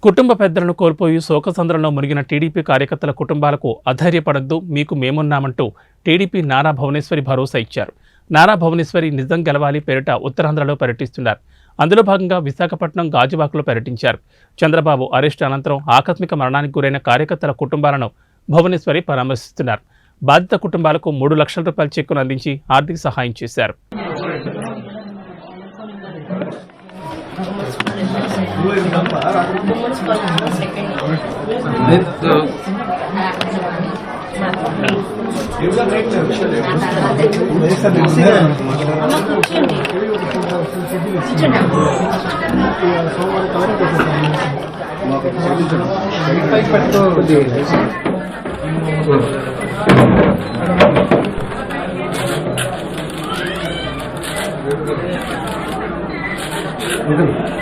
కుటుంబ పెద్దలను కోల్పోయి శోకసంద్రంలో మునిగిన టీడీపీ కార్యకర్తల కుటుంబాలకు అధైర్యపడద్దు, మీకు మేమున్నామంటూ టీడీపీ నారా భువనేశ్వరి భరోసా ఇచ్చారు. నారా భువనేశ్వరి నిజం గెలవాలి పేరిట ఉత్తరాంధ్రలో పర్యటిస్తున్నారు. అందులో భాగంగా విశాఖపట్నం గాజువాకలో పర్యటించారు. చంద్రబాబు అరెస్టు అనంతరం ఆకస్మిక మరణానికి గురైన కార్యకర్తల కుటుంబాలను భువనేశ్వరి పరామర్శిస్తున్నారు. బాధిత కుటుంబాలకు 3 లక్షల రూపాయల చెక్కును అందించి ఆర్థిక సహాయం చేశారు. Good.